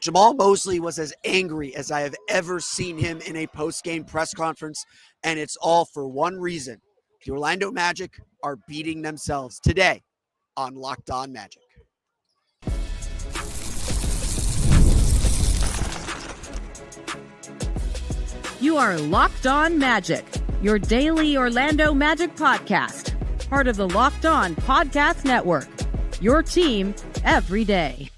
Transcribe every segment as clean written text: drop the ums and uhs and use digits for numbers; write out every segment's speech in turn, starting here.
Jamahl Mosley was as angry as I have ever seen him in a post-game press conference, and it's all for one reason. The Orlando Magic are beating themselves today on Locked On Magic. You are Locked On Magic, your daily Orlando Magic podcast, part of the Locked On Podcast Network, your team every day.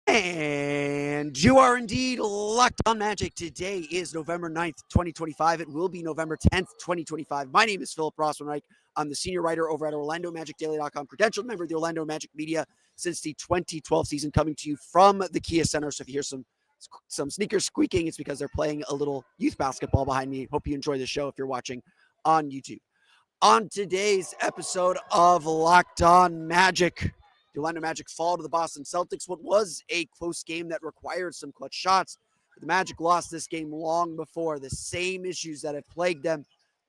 And you are indeed Locked On Magic. Today is November 9th, 2025. It will be November 10th, 2025. My name is Philip Rossman-Reich. I'm the senior writer over at OrlandoMagicDaily.com, credentialed member of the Orlando Magic media since the 2012 season, coming to you from the Kia Center. So if you hear some sneakers squeaking, it's because they're playing a little youth basketball behind me. Hope you enjoy the show if you're watching on YouTube. On today's episode of Locked On Magic, the Orlando Magic fall to the Boston Celtics. What was a close game that required some clutch shots. The Magic lost this game long before. The same issues that have plagued them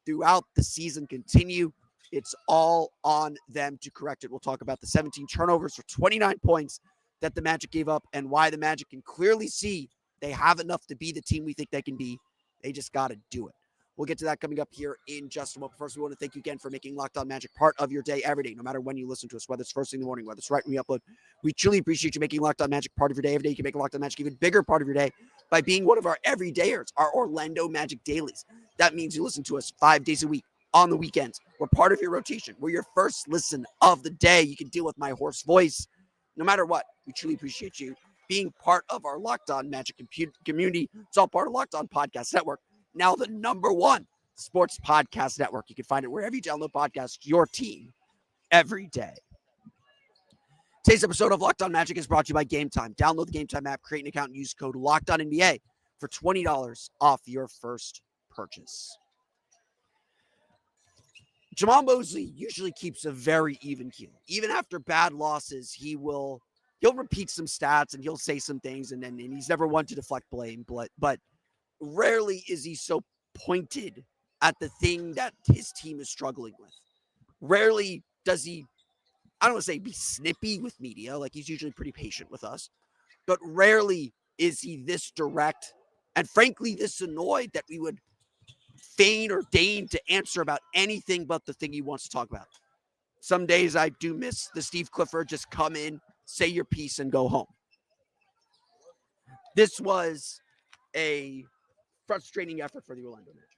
throughout the season continue. It's all on them to correct it. We'll talk about the 17 turnovers for 29 points that the Magic gave up and why the Magic can clearly see they have enough to be the team we think they can be. They just got to do it. We'll get to that coming up here in just a moment. First, we want to thank you again for making Locked On Magic part of your day every day, no matter when you listen to us, whether it's first thing in the morning, whether it's right when we upload. We truly appreciate you making Locked On Magic part of your day every day. You can make Locked On Magic even bigger part of your day by being one of our everydayers, our Orlando Magic dailies. That means you listen to us 5 days a week on the weekends. We're part of your rotation. We're your first listen of the day. You can deal with my hoarse voice. No matter what, we truly appreciate you being part of our Locked On Magic community. It's all part of Locked On Podcast Network, now the #1 sports podcast network. You can find it wherever you download podcasts, your team every day. Today's episode of Locked On Magic is brought to you by Game Time. Download the Game Time app, create an account, and use code LOCKEDONNBA for $20 off your first purchase. Jamahl Mosley usually keeps a very even keel. Even after bad losses, he'll repeat some stats and he'll say some things, and he's never one to deflect blame, but rarely is he so pointed at the thing that his team is struggling with. Rarely does he, I don't want to say be snippy with media, like he's usually pretty patient with us, but rarely is he this direct and frankly this annoyed that we would feign or deign to answer about anything but the thing he wants to talk about. Some days I do miss the Steve Clifford, just come in, say your piece, and go home. This was a frustrating effort for the Orlando Magic.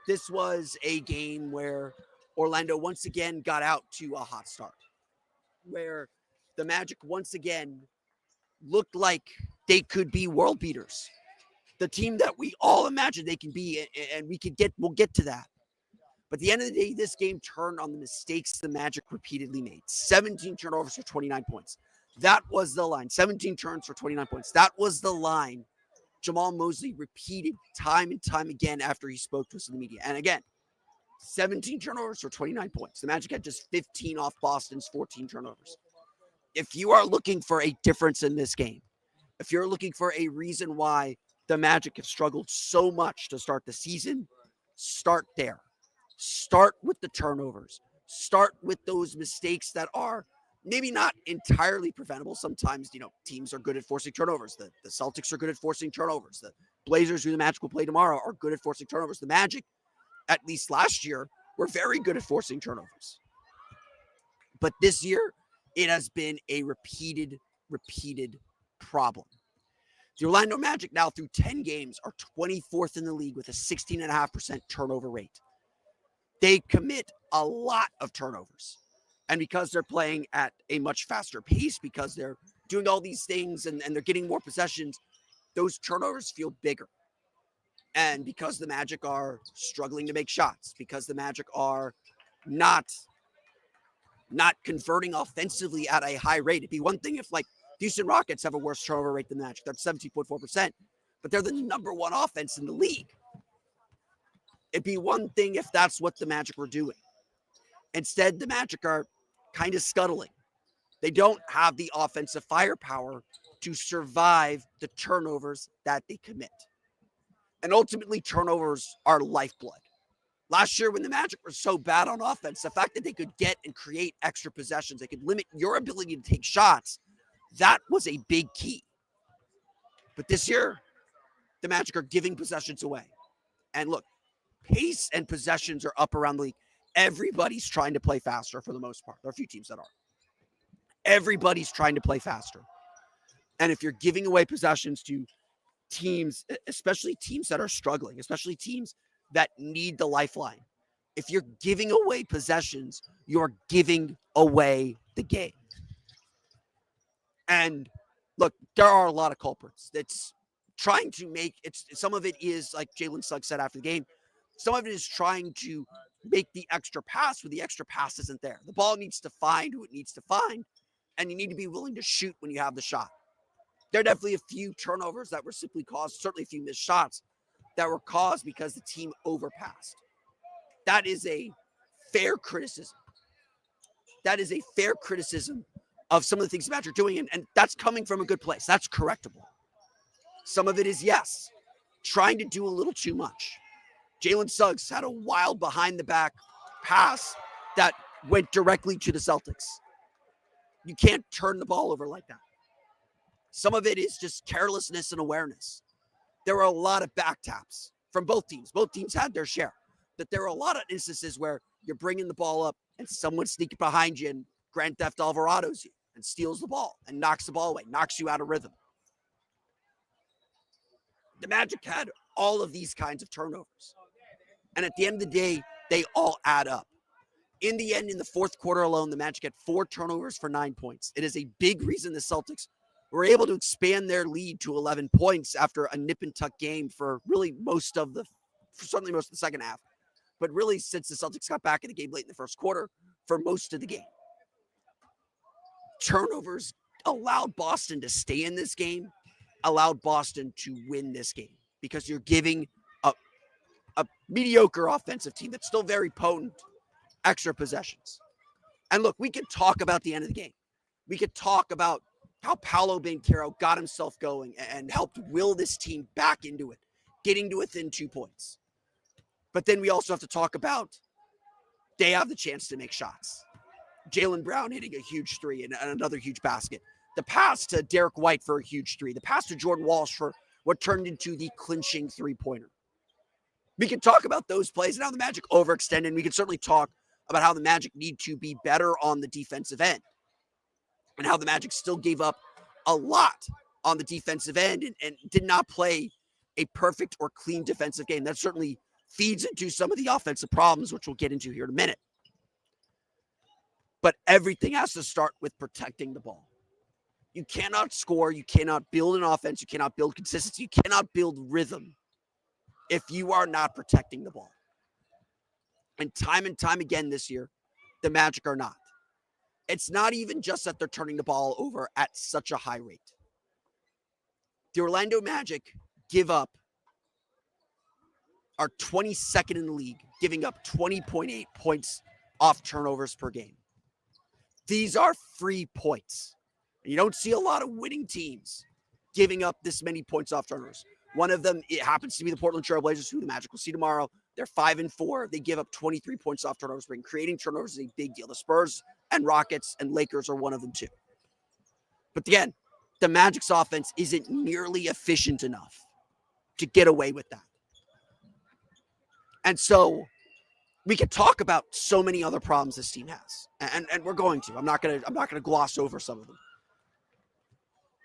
This was a game where Orlando once again got out to a hot start, where the Magic once again looked like they could be world beaters, the team that we all imagined they can be, and we'll get to that. But at the end of the day, this game turned on the mistakes the Magic repeatedly made. 17 turnovers for 29 points. That was the line. 17 turns for 29 points. That was the line Jamahl Mosley repeated time and time again after he spoke to us in the media. And again, 17 turnovers for 29 points. The Magic had just 15 off Boston's 14 turnovers. If you are looking for a difference in this game, if you're looking for a reason why the Magic have struggled so much to start the season, start there. Start with the turnovers. Start with those mistakes that are maybe not entirely preventable. Sometimes, teams are good at forcing turnovers. The Celtics are good at forcing turnovers. The Blazers, who the Magic will play tomorrow, are good at forcing turnovers. The Magic, at least last year, were very good at forcing turnovers. But this year, it has been a repeated problem. The Orlando Magic now through 10 games are 24th in the league with a 16.5% turnover rate. They commit a lot of turnovers. And because they're playing at a much faster pace, because they're doing all these things and they're getting more possessions, those turnovers feel bigger. And because the Magic are struggling to make shots, because the Magic are not converting offensively at a high rate. It'd be one thing if, like, the Houston Rockets have a worse turnover rate than the Magic. They're 17.4%, but they're the #1 offense in the league. It'd be one thing if that's what the Magic were doing. Instead, the Magic are kind of scuttling. They don't have the offensive firepower to survive the turnovers that they commit. And ultimately, turnovers are lifeblood. Last year, when the Magic were so bad on offense, the fact that they could get and create extra possessions, they could limit your ability to take shots, that was a big key. But this year, the Magic are giving possessions away. And look, pace and possessions are up around the league. Everybody's trying to play faster for the most part. There are a few teams that are. Everybody's trying to play faster. And if you're giving away possessions to teams, especially teams that are struggling, especially teams that need the lifeline, if you're giving away possessions, you're giving away the game. And look, there are a lot of culprits. That's trying to make it's some of it is like Jalen Suggs said after the game. Some of it is trying to make the extra pass where the extra pass isn't there. The ball needs to find who it needs to find, and you need to be willing to shoot when you have the shot. There are definitely a few turnovers that were simply caused, certainly a few missed shots that were caused because the team overpassed. That is a fair criticism. That is a fair criticism of some of the things the Magic are doing, and that's coming from a good place. That's correctable. Some of it is, yes, trying to do a little too much. Jalen Suggs had a wild behind-the-back pass that went directly to the Celtics. You can't turn the ball over like that. Some of it is just carelessness and awareness. There were a lot of back taps from both teams. Both teams had their share. But there were a lot of instances where you're bringing the ball up and someone sneaks behind you and Grand Theft Alvarado's you and steals the ball and knocks the ball away, knocks you out of rhythm. The Magic had all of these kinds of turnovers. And at the end of the day, they all add up. In the end, in the fourth quarter alone, the Magic had 4 turnovers for 9 points. It is a big reason the Celtics were able to expand their lead to 11 points after a nip and tuck game for really certainly most of the second half. But really, since the Celtics got back in the game late in the first quarter, for most of the game. Turnovers allowed Boston to stay in this game, allowed Boston to win this game, because you're giving a mediocre offensive team that's still very potent extra possessions. And look, we could talk about the end of the game. We could talk about how Paolo Banchero got himself going and helped will this team back into it, getting to within 2 points. But then we also have to talk about they have the chance to make shots. Jaylen Brown hitting a huge 3 and another huge basket. The pass to Derek White for a huge 3. The pass to Jordan Walsh for what turned into the clinching 3-pointer. We can talk about those plays and how the Magic overextended. We can certainly talk about how the Magic need to be better on the defensive end and how the Magic still gave up a lot on the defensive end and did not play a perfect or clean defensive game. That certainly feeds into some of the offensive problems, which we'll get into here in a minute. But everything has to start with protecting the ball. You cannot score. You cannot build an offense. You cannot build consistency. You cannot build rhythm if you are not protecting the ball. And time again this year, the Magic are not. It's not even just that they're turning the ball over at such a high rate. The Orlando Magic are 22nd in the league, giving up 20.8 points off turnovers per game. These are free points. And you don't see a lot of winning teams giving up this many points off turnovers. One of them, it happens to be the Portland Trail Blazers, who the Magic will see tomorrow. They're 5-4. They give up 23 points off turnovers. Creating turnovers is a big deal. The Spurs and Rockets and Lakers are one of them too. But again, the Magic's offense isn't nearly efficient enough to get away with that. And so we could talk about so many other problems this team has. And we're going to. I'm not gonna gloss over some of them.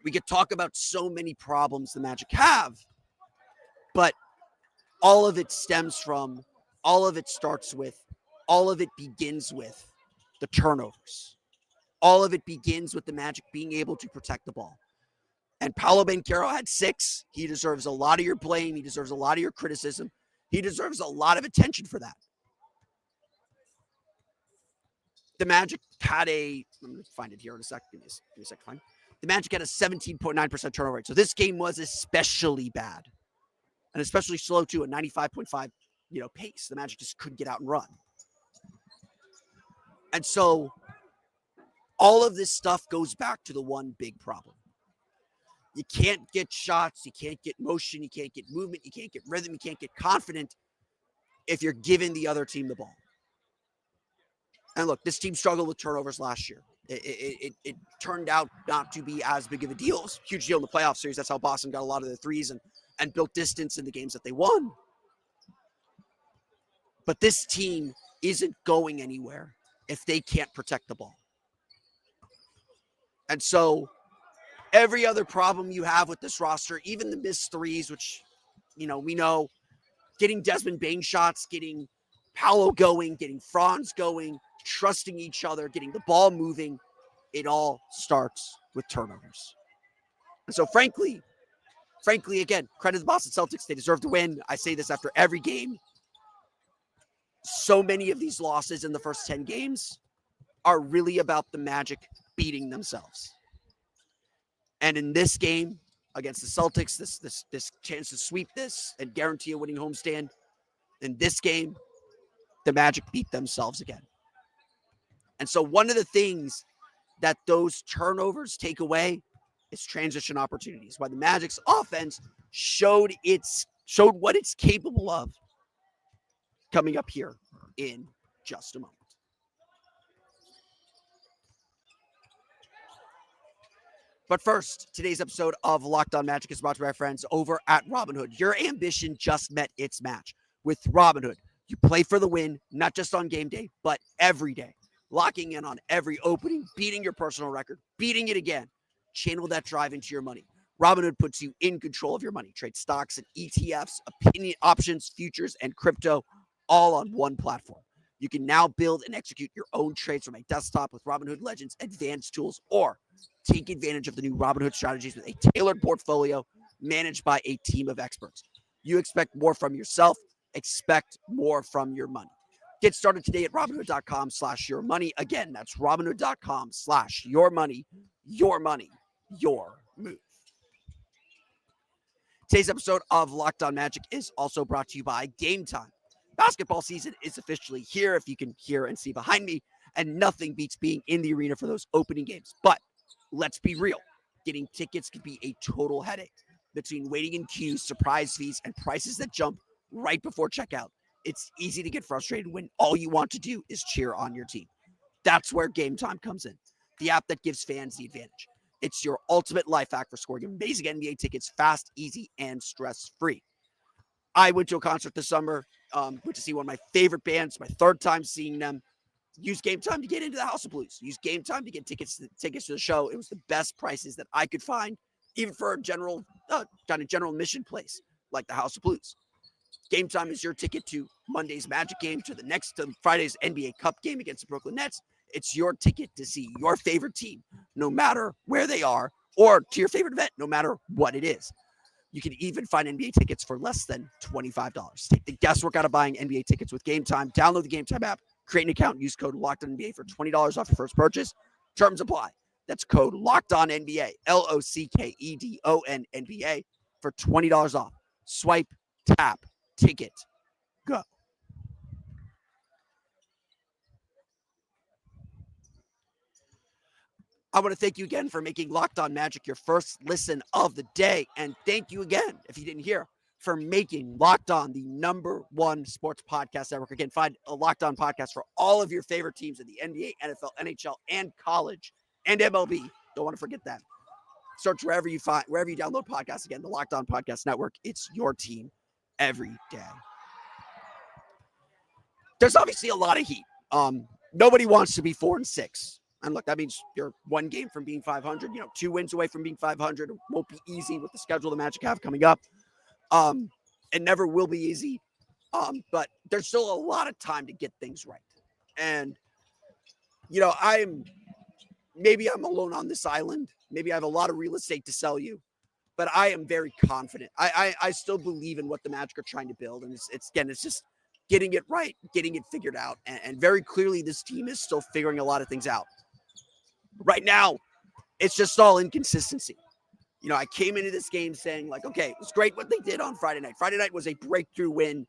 We could talk about so many problems the Magic have, but all of it stems from, all of it starts with, all of it begins with the turnovers. All of it begins with the Magic being able to protect the ball. And Paolo Banchero had 6. He deserves a lot of your blame. He deserves a lot of your criticism. He deserves a lot of attention for that. The Magic had I'm going to find it here in a second. Give me a second. Fine. The Magic had a 17.9% turnover rate. So this game was especially bad. And especially slow too, a 95.5, pace. The Magic just couldn't get out and run. And so all of this stuff goes back to the one big problem. You can't get shots, you can't get motion, you can't get movement, you can't get rhythm, you can't get confident if you're giving the other team the ball. And look, this team struggled with turnovers last year. It turned out not to be as big of a deal. It was a huge deal in the playoff series. That's how Boston got a lot of their threes and built distance in the games that they won. But this team isn't going anywhere if they can't protect the ball. And so every other problem you have with this roster, even the missed threes, which, we know, getting Desmond Bain shots, getting Paolo going, getting Franz going, trusting each other, getting the ball moving, it all starts with turnovers. And so frankly, again, credit to the Boston Celtics. They deserve to win. I say this after every game. So many of these losses in the first 10 games are really about the Magic beating themselves. And in this game against the Celtics, this chance to sweep this and guarantee a winning homestand, in this game, the Magic beat themselves again. And so one of the things that those turnovers take away is transition opportunities. Why the Magic's offense showed what it's capable of coming up here in just a moment. But first, today's episode of Locked On Magic is brought to you by our friends over at Robinhood. Your ambition just met its match. With Robinhood, you play for the win, not just on game day, but every day. Locking in on every opening, beating your personal record, beating it again. Channel that drive into your money. Robinhood puts you in control of your money. Trade stocks and ETFs, opinion options, futures, and crypto all on one platform. You can now build and execute your own trades from a desktop with Robinhood Legends advanced tools, or take advantage of the new Robinhood strategies with a tailored portfolio managed by a team of experts. You expect more from yourself, expect more from your money. Get started today at Robinhood.com/yourmoney. Again, that's Robinhood.com/yourmoney. Your money, your move. Today's episode of Locked On Magic is also brought to you by Game Time. Basketball season is officially here, if you can hear and see behind me, and nothing beats being in the arena for those opening games. But let's be real. Getting tickets can be a total headache. Between waiting in queues, surprise fees, and prices that jump right before checkout, it's easy to get frustrated when all you want to do is cheer on your team. That's where Game Time comes in, the app that gives fans the advantage. It's your ultimate life hack for scoring amazing NBA tickets fast, easy, and stress-free. I went to a concert this summer, went to see one of my favorite bands, my third time seeing them. Use Game Time to get into the House of Blues. Use Game Time to get tickets to the show. It was the best prices that I could find, even for a general admission place like the House of Blues. Game Time is your ticket to Monday's Magic game, to Friday's NBA Cup game against the Brooklyn Nets. It's your ticket to see your favorite team, no matter where they are, or to your favorite event, no matter what it is. You can even find NBA tickets for less than $25. Take the guesswork out of buying NBA tickets with Game Time. Download the Game Time app, create an account, and use code LOCKEDONNBA for $20 off your first purchase. Terms apply. That's code LOCKEDONNBA, LOCKEDONNBA, for $20 off. Swipe, tap, ticket, go. I want to thank you again for making Locked On Magic your first listen of the day. And thank you again, if you didn't hear, for making Locked On the #1 sports podcast network. Again, find a Locked On podcast for all of your favorite teams in the NBA, NFL, NHL, and college, and MLB. Don't want to forget that. Search wherever you download podcasts. Again, the Locked On Podcast Network. It's your team every day. There's obviously a lot of heat. Nobody wants to be 4-6. And look, that means you're one game from being 500, 2 wins away from being 500. It won't be easy with the schedule the Magic have coming up. It never will be easy. But there's still a lot of time to get things right. And, maybe I'm alone on this island. Maybe I have a lot of real estate to sell you, but I am very confident. I still believe in what the Magic are trying to build. And it's just getting it right, getting it figured out. And very clearly this team is still figuring a lot of things out. Right now, it's just all inconsistency. I came into this game saying, okay, it was great what they did on Friday night. Friday night was a breakthrough win,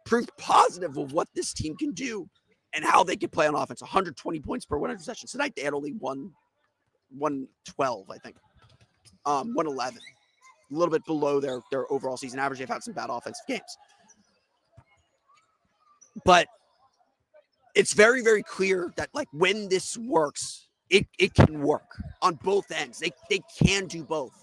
proof positive of what this team can do and how they can play on offense. 120 points per 100 possessions. Tonight, they had only 112, I think. 111. A little bit below their overall season average. They've had some bad offensive games. But it's very, very clear that, when this works, it can work on both ends. They can do both.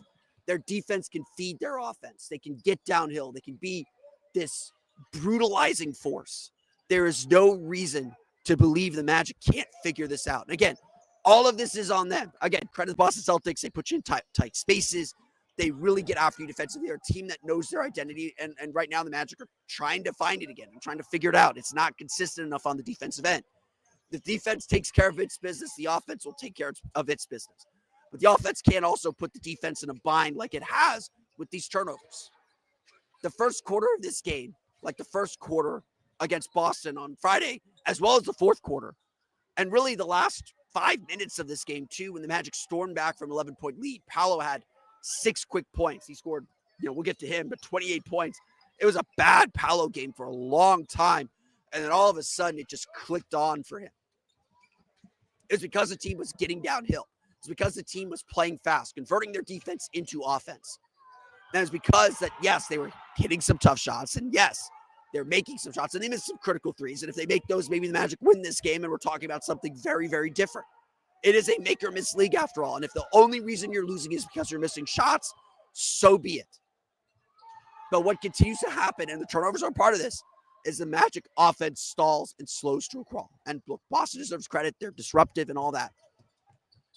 Their defense can feed their offense. They can get downhill. They can be this brutalizing force. There is no reason to believe the Magic can't figure this out. And again, all of this is on them. Again, credit the Boston Celtics. They put you in tight spaces. They really get after you defensively. They're a team that knows their identity. And right now, the Magic are trying to find it again and trying to figure it out. It's not consistent enough on the defensive end. The defense takes care of its business. The offense will take care of its business. But the offense can't also put the defense in a bind like it has with these turnovers. The first quarter of this game, like the first quarter against Boston on Friday, as well as the fourth quarter, and really the last 5 minutes of this game too, when the Magic stormed back from 11-point lead, Paolo had 6 quick points. He scored, we'll get to him, but 28 points. It was a bad Paolo game for a long time. And then all of a sudden, it just clicked on for him. It's because the team was getting downhill. It's because the team was playing fast, converting their defense into offense. And it's because that, yes, they were hitting some tough shots. And yes, they're making some shots. And they missed some critical threes. And if they make those, maybe the Magic win this game. And we're talking about something very, very different. It is a make or miss league after all. And if the only reason you're losing is because you're missing shots, so be it. But what continues to happen, and the turnovers are part of this, is the Magic offense stalls and slows to a crawl. And look, Boston deserves credit. They're disruptive and all that.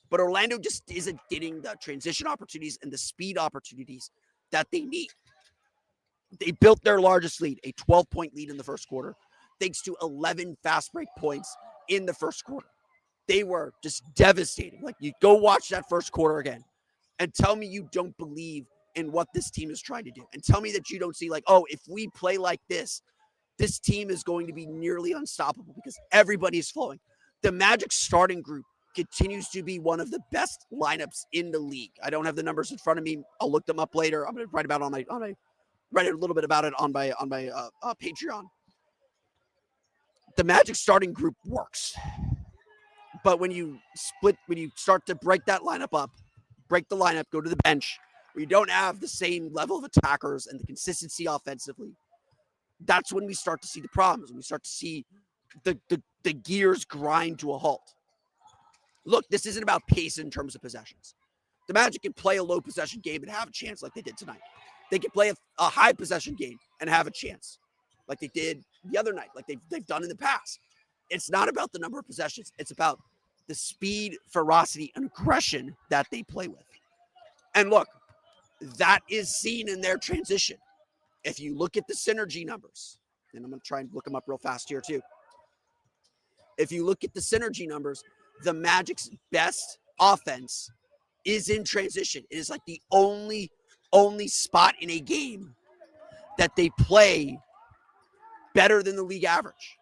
But Orlando just isn't getting the transition opportunities and the speed opportunities that they need. They built their largest lead, a 12-point lead in the first quarter, thanks to 11 fast break points in the first quarter. They were just devastating. Like, you go watch that first quarter again and tell me you don't believe in what this team is trying to do. And tell me that you don't see, like, oh, if we play like this team is going to be nearly unstoppable because everybody is flowing. The Magic starting group continues to be one of the best lineups in the league. I don't have the numbers in front of me. I'll look them up later. I'm going to write a little bit about it on my Patreon. The Magic starting group works. But when you start to break that lineup up, break the lineup, go to the bench, where you don't have the same level of attackers and the consistency offensively, that's when we start to see the problems, and we start to see the gears grind to a halt. Look, this isn't about pace in terms of possessions. The Magic can play a low possession game and have a chance like they did tonight. They can play a high possession game and have a chance like they did the other night, like they've done in the past. It's not about the number of possessions. It's about the speed, ferocity, and aggression that they play with. And look, that is seen in their transition. If you look at the synergy numbers, and I'm going to try and look them up real fast here too. If you look at the synergy numbers, the Magic's best offense is in transition. It is like the only spot in a game that they play better than the league average.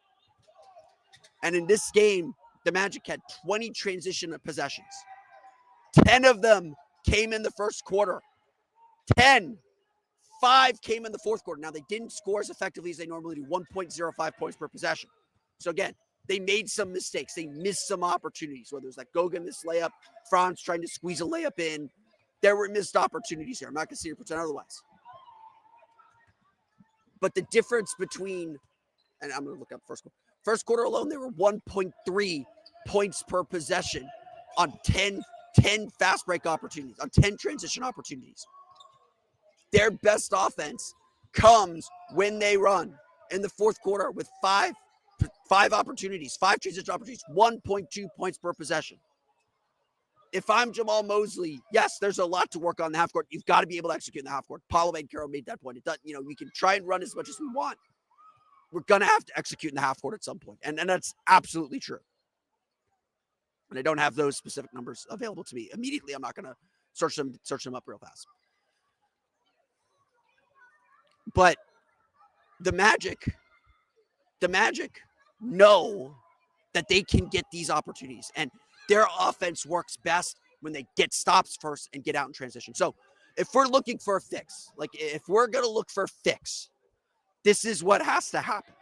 And in this game, the Magic had 20 transition possessions. 10 of them came in the first quarter. 10. 5 came in the fourth quarter. Now, they didn't score as effectively as they normally do, 1.05 points per possession. So, again, they made some mistakes. They missed some opportunities, whether it was like Goga missed layup, Franz trying to squeeze a layup in. There were missed opportunities here. I'm not going to sit here and pretend otherwise. But the difference between, and I'm going to look up first quarter alone, they were 1.3 points per possession on 10 fast break opportunities, on 10 transition opportunities. Their best offense comes when they run in the fourth quarter with five opportunities, 5 transition opportunities, 1.2 points per possession. If I'm Jamahl Mosley, yes, there's a lot to work on in the half court. You've got to be able to execute in the half court. Paolo Banchero made that point. It doesn't, we can try and run as much as we want. We're going to have to execute in the half court at some point. And that's absolutely true. And I don't have those specific numbers available to me immediately. I'm not going to search them up real fast. But the Magic know that they can get these opportunities. And their offense works best when they get stops first and get out in transition. So if we're looking for a fix, like if we're going to look for a fix, this is what has to happen.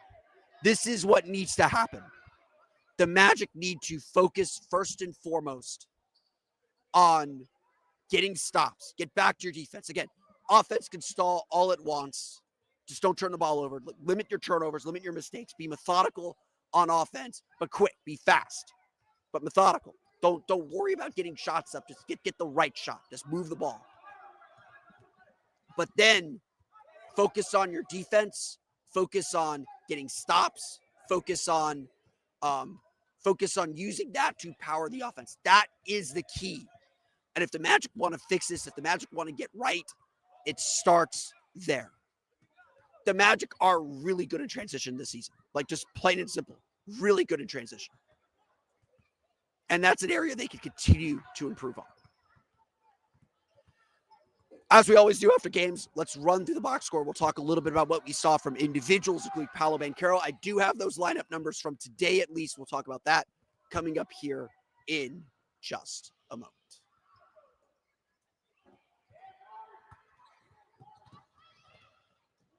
This is what needs to happen. The Magic need to focus first and foremost on getting stops. Get back to your defense. Again, offense can stall all at once. Just don't turn the ball over. Limit your turnovers. Limit your mistakes. Be methodical on offense, but quick. Be fast, but methodical. Don't worry about getting shots up. Just get the right shot. Just move the ball. But then focus on your defense. Focus on getting stops. Focus on using that to power the offense. That is the key. And if the Magic want to fix this, if the Magic want to get right, it starts there. The Magic are really good in transition this season. Like, just plain and simple. Really good in transition. And that's an area they can continue to improve on. As we always do after games, let's run through the box score. We'll talk a little bit about what we saw from individuals, including Paolo Banchero. I do have those lineup numbers from today at least. We'll talk about that coming up here in just a moment.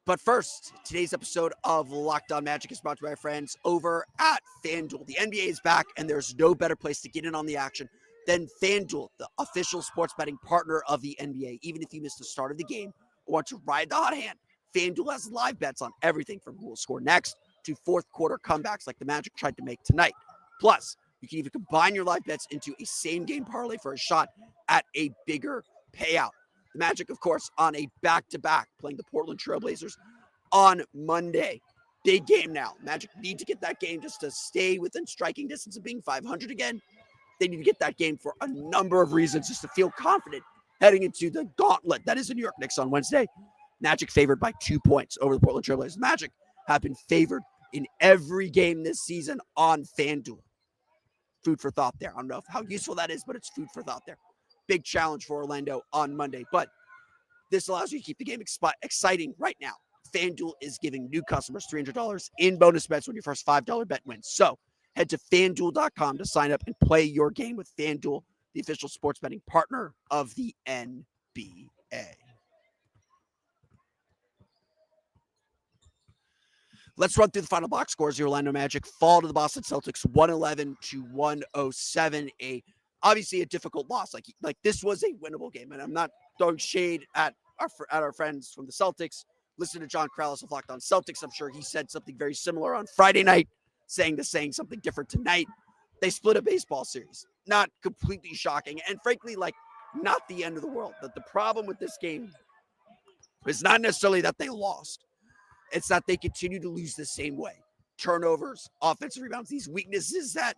But first, today's episode of Locked On Magic is brought to you by our friends over at FanDuel. The NBA is back, and there's no better place to get in on the action than FanDuel, the official sports betting partner of the NBA. Even if you missed the start of the game or want to ride the hot hand, FanDuel has live bets on everything from who will score next to fourth quarter comebacks like the Magic tried to make tonight. Plus, you can even combine your live bets into a same-game parlay for a shot at a bigger payout. The Magic, of course, on a back-to-back, playing the Portland Trail Blazers on Monday. Big game now. Magic need to get that game just to stay within striking distance of being 500 again. They need to get that game for a number of reasons, just to feel confident heading into the gauntlet that is the New York Knicks on Wednesday. Magic favored by 2 points over the Portland Trail Blazers. Magic have been favored in every game this season on FanDuel. Food for thought there. I don't know how useful that is, but it's food for thought there. Big challenge for Orlando on Monday, but this allows you to keep the game exciting right now. FanDuel is giving new customers $300 in bonus bets when your first $5 bet wins. So head to FanDuel.com to sign up and play your game with FanDuel, the official sports betting partner of the NBA. Let's run through the final box scores. The Orlando Magic fall to the Boston Celtics 111-107. Obviously a difficult loss. Like this was a winnable game, and I'm not throwing shade at our friends from the Celtics. Listen to John Krallis of Locked On Celtics. I'm sure he said something very similar on Friday night, saying something different tonight. They split a baseball series. Not completely shocking, and frankly, like, not the end of the world. But the problem with this game is not necessarily that they lost. It's that they continue to lose the same way. Turnovers, offensive rebounds, these weaknesses that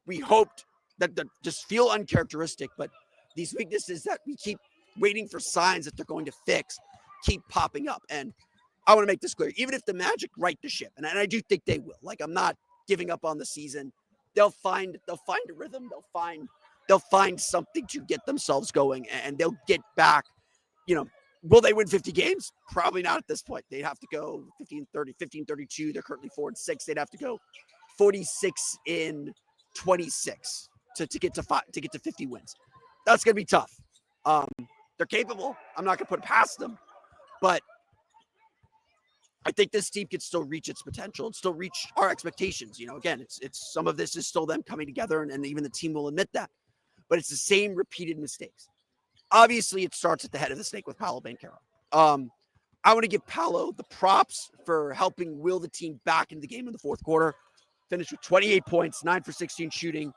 we hoped that just feel uncharacteristic, but these weaknesses that we keep waiting for signs that they're going to fix keep popping up. And I want to make this clear. Even if the Magic right the ship, and I do think they will, like, I'm not giving up on the season. They'll find a rhythm. They'll find something to get themselves going, and they'll get back. Will they win 50 games? Probably not at this point. They'd have to go 15-30, 15-32. They're currently 4-6. They'd have to go 46-26 to get to 50 wins. That's going to be tough. They're capable. I'm not going to put it past them, but I think this team can still reach its potential and still reach our expectations. Again, it's some of this is still them coming together, and even the team will admit that, but it's the same repeated mistakes. Obviously, it starts at the head of the snake with Paolo Banchero. I want to give Paolo the props for helping will the team back into the game in the fourth quarter. Finished with 28 points, 9 for 16 shooting,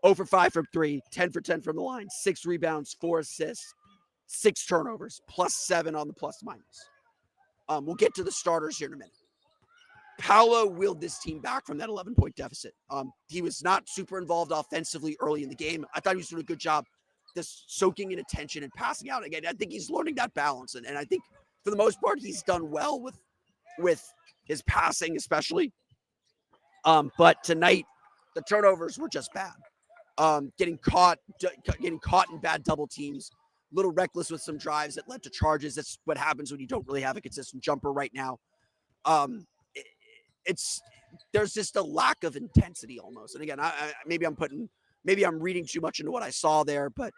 0 for 5 from 3, 10 for 10 from the line, 6 rebounds, 4 assists, 6 turnovers, +7 on the plus minus. We'll get to the starters here in a minute. Paolo willed this team back from that 11-point deficit. He was not super involved offensively early in the game. I thought he was doing a good job just soaking in attention and passing out. Again, I think he's learning that balance. And I think for the most part, he's done well with his passing, especially. But tonight, the turnovers were just bad. Getting caught in bad double teams, a little reckless with some drives that led to charges. That's what happens when you don't really have a consistent jumper right now. There's just a lack of intensity almost. And again, maybe I'm reading too much into what I saw there, but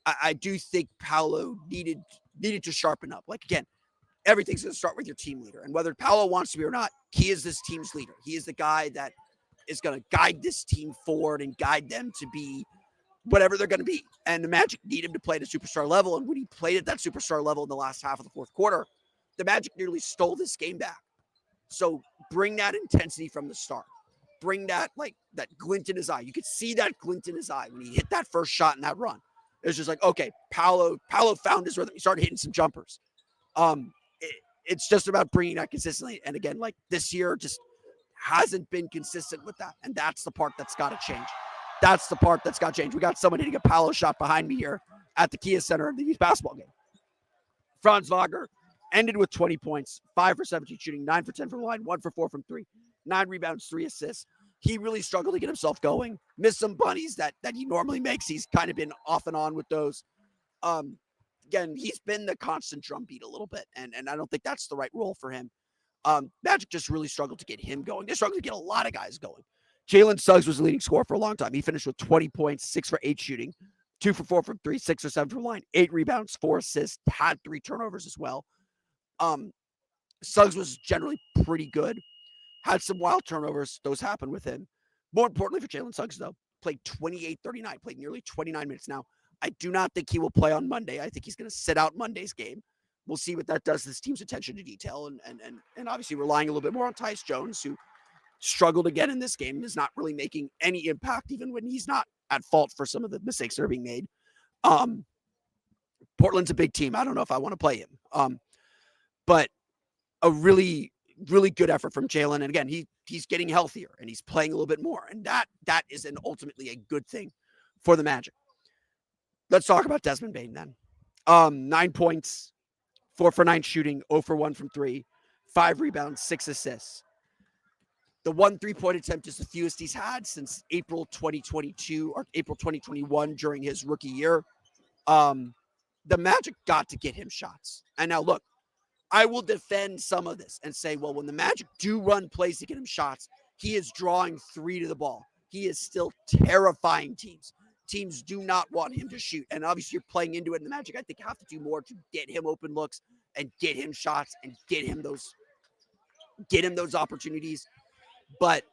I do think Paolo needed to sharpen up. Like, again, everything's going to start with your team leader. And whether Paolo wants to be or not, he is this team's leader. He is the guy that is going to guide this team forward and guide them to be whatever they're going to be. And the Magic need him to play at a superstar level. And when he played at that superstar level in the last half of the fourth quarter, the Magic nearly stole this game back. So bring that intensity from the start. bring that glint in his eye. You could see that glint in his eye when he hit that first shot in that run. It was just like, okay, Paolo found his rhythm. He started hitting some jumpers. It's just about bringing that consistently. And again, like this year just hasn't been consistent with that. And that's the part that's got to change. That's the part that's got to change. We got someone hitting a Paolo shot behind me here at the Kia Center in the youth basketball game. Franz Wagner ended with 20 points, 5 for 17 shooting, 9 for 10 from the line, 1 for 4 from 3, 9 rebounds, 3 assists. He really struggled to get himself going. Missed some bunnies that he normally makes. He's kind of been off and on with those. Again, he's been the constant drumbeat a little bit, and I don't think that's the right role for him. Magic just really struggled to get him going. They struggled to get a lot of guys going. Jalen Suggs was the leading scorer for a long time. He finished with 20 points, 6 for 8 shooting, 2 for 4 from 3, 6 for 7 from the line, 8 rebounds, 4 assists, had 3 turnovers as well. Suggs was generally pretty good. Had some wild turnovers. Those happened with him. More importantly for Jalen Suggs, though, played 28-39, played nearly 29 minutes. Now, I do not think he will play on Monday. I think he's going to sit out Monday's game. We'll see what that does to this team's attention to detail. And obviously relying a little bit more on Tyus Jones, who struggled again in this game and is not really making any impact, even when he's not at fault for some of the mistakes that are being made. Portland's a big team. I don't know if I want to play him. But a really, really good effort from Jalen. And again, he's getting healthier and he's playing a little bit more. And that is ultimately a good thing for the Magic. Let's talk about Desmond Bane then. 9 points, 4 for 9 shooting, 0 for 1 from 3, 5 rebounds, 6 assists. The 1 3-point attempt is the fewest he's had since April 2022 or April 2021 during his rookie year. The Magic got to get him shots. And now look, I will defend some of this and say, well, when the Magic do run plays to get him shots, he is drawing 3 to the ball. He is still terrifying teams. Teams do not want him to shoot. And obviously you're playing into it. And the Magic, I think, have to do more to get him open looks and get him shots and get him those opportunities. But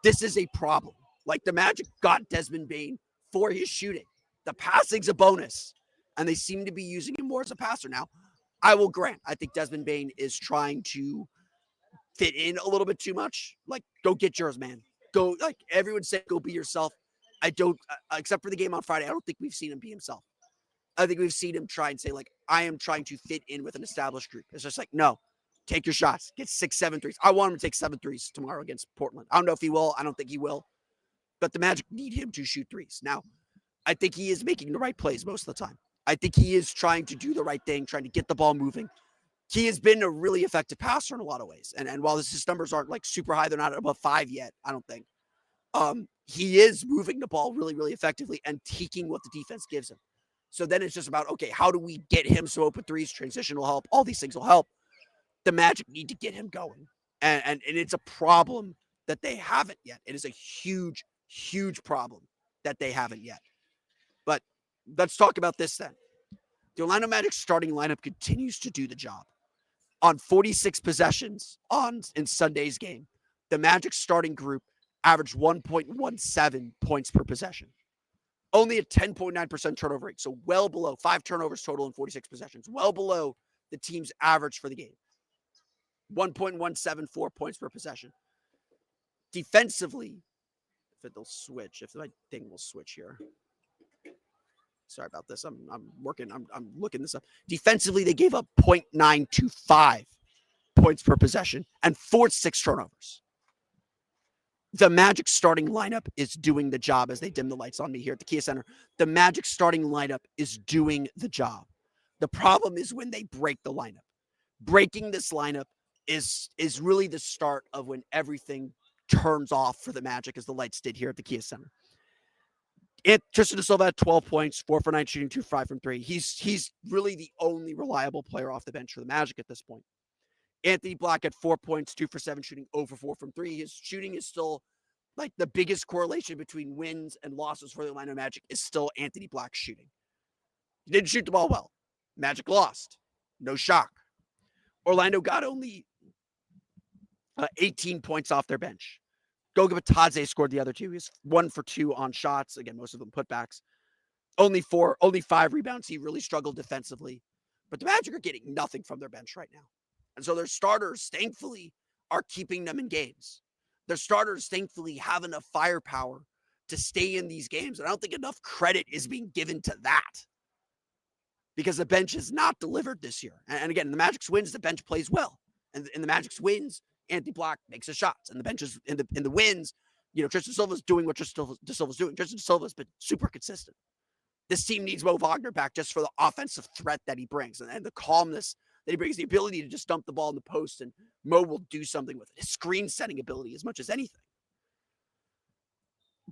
this is a problem. Like, the Magic got Desmond Bane for his shooting. The passing's a bonus. And they seem to be using him more as a passer. Now, I will grant, I think Desmond Bane is trying to fit in a little bit too much. Like, go get yours, man. Go, like everyone said, go be yourself. I don't, except for the game on Friday, I don't think we've seen him be himself. I think we've seen him try and say, like, I am trying to fit in with an established group. It's just like, no, take your shots. Get 6, 7 threes. I want him to take 7 threes tomorrow against Portland. I don't know if he will. I don't think he will. But the Magic need him to shoot threes. Now, I think he is making the right plays most of the time. I think he is trying to do the right thing, trying to get the ball moving. He has been a really effective passer in a lot of ways. And while his numbers aren't like super high, they're not above 5 yet, I don't think. He is moving the ball really, really effectively and taking what the defense gives him. So then it's just about, okay, how do we get him some open threes? Transition will help. All these things will help. The Magic need to get him going. And it's a problem that they haven't yet. It is a huge, huge problem that they haven't yet. But let's talk about this then. The Orlando Magic starting lineup continues to do the job. On 46 possessions in Sunday's game, the Magic starting group averaged 1.17 points per possession. Only a 10.9% turnover rate, so well below 5 turnovers total in 46 possessions, well below the team's average for the game. 1.174 points per possession. Defensively, if it'll switch, if my thing will switch here. Sorry about this. I'm looking this up. Defensively, they gave up 0.925 points per possession and forced 6 turnovers. The Magic starting lineup is doing the job as they dim the lights on me here at the Kia Center. The Magic starting lineup is doing the job. The problem is when they break the lineup. Breaking this lineup is really the start of when everything turns off for the Magic, as the lights did here at the Kia Center. Tristan da Silva had 12 points, 4 for 9 shooting, 2 for 5 from 3. He's really the only reliable player off the bench for the Magic at this point. Anthony Black had 4 points, 2 for 7 shooting, 0 for 4 from 3. His shooting is still like the biggest correlation between wins and losses for the Orlando Magic is still Anthony Black's shooting. He didn't shoot the ball well. Magic lost. No shock. Orlando got only 18 points off their bench. Goga Bitadze scored the other 2. He was 1 for 2 on shots. Again, most of them putbacks. Only 5 rebounds. He really struggled defensively. But the Magic are getting nothing from their bench right now. And so their starters, thankfully, are keeping them in games. Their starters, thankfully, have enough firepower to stay in these games. And I don't think enough credit is being given to that because the bench has not delivered this year. And again, the Magic's wins, the bench plays well. And in the Magic's wins, Anthony Black makes his shots. And the benches in the wins, Tristan Silva's doing what Tristan Silva's doing. Tristan Silva's been super consistent. This team needs Mo Wagner back just for the offensive threat that he brings and the calmness that he brings, the ability to just dump the ball in the post and Mo will do something with it. His screen setting ability as much as anything.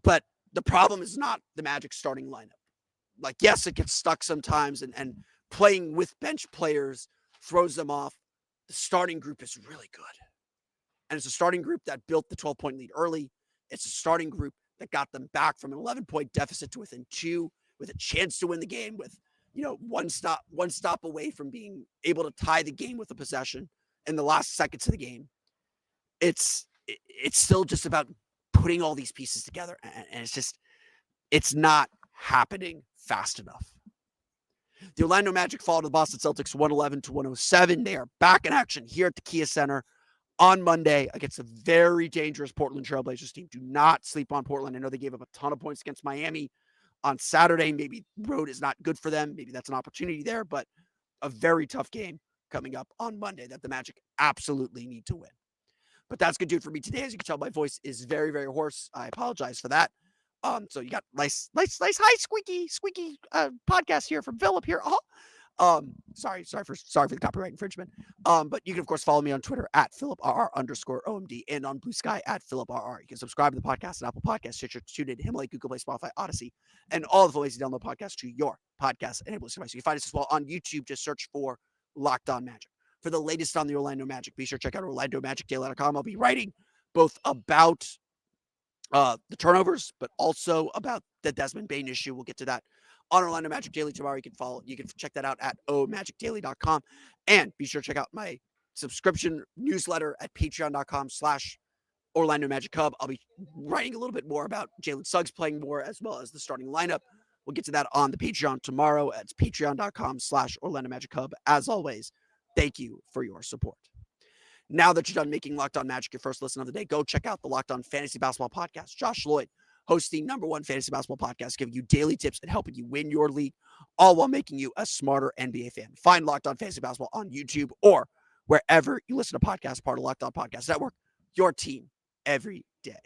But the problem is not the Magic starting lineup. Like, yes, it gets stuck sometimes and playing with bench players throws them off. The starting group is really good. And it's a starting group that built the 12-point lead early. It's a starting group that got them back from an 11-point deficit to within 2 with a chance to win the game with, one stop away from being able to tie the game with a possession in the last seconds of the game. It's still just about putting all these pieces together. And it's not happening fast enough. The Orlando Magic fall to the Boston Celtics 111-107. They are back in action here at the Kia Center on Monday against a very dangerous Portland Trailblazers team. Do not sleep on Portland. I know they gave up a ton of points against Miami on Saturday. Maybe road is not good for them. Maybe that's an opportunity there, but a very tough game coming up on Monday that the Magic absolutely need to win. But that's going to do it for me today. As you can tell, my voice is very, very hoarse. I apologize for that. So you got nice, high squeaky podcast here from Philip here. Sorry for the copyright infringement. But you can of course follow me on Twitter at PhilipRR_OMD and on Blue Sky at PhilipRR. You can subscribe to the podcast on Apple Podcasts, Stitcher, TuneIn, Himalaya, Google Play, Spotify, Odyssey, and all of the ways to download podcasts to your podcast enabled device. You can find us as well on YouTube. Just search for Locked On Magic. For the latest on the Orlando Magic, be sure to check out OrlandoMagicDaily.com. I'll be writing both about the turnovers, but also about the Desmond Bane issue. We'll get to that on Orlando Magic Daily tomorrow. You can check that out at omagicdaily.com. And be sure to check out my subscription newsletter at patreon.com/Orlando Magic Hub. I'll be writing a little bit more about Jalen Suggs playing more as well as the starting lineup. We'll get to that on the Patreon tomorrow. It's patreon.com/Orlando Magic Hub. As always, thank you for your support. Now that you're done making Locked On Magic your first listen of the day, go check out the Locked On Fantasy Basketball Podcast. Josh Lloyd hosts the #1 fantasy basketball podcast, giving you daily tips and helping you win your league, all while making you a smarter NBA fan. Find Locked On Fantasy Basketball on YouTube or wherever you listen to podcasts, part of Locked On Podcast Network, your team every day.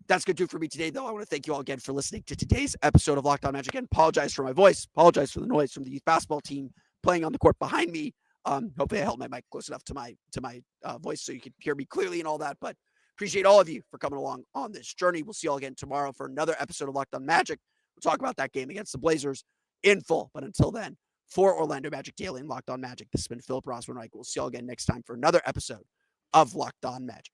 That's going to do it for me today, though. I want to thank you all again for listening to today's episode of Locked On Magic. Again, apologize for my voice, apologize for the noise from the youth basketball team playing on the court behind me. Hopefully I held my mic close enough to my voice so you can hear me clearly and all that. But appreciate all of you for coming along on this journey. We'll see you all again tomorrow for another episode of Locked On Magic. We'll talk about that game against the Blazers in full. But until then, for Orlando Magic Daily and Locked On Magic, this has been Philip Rossman-Reich. We'll see you all again next time for another episode of Locked On Magic.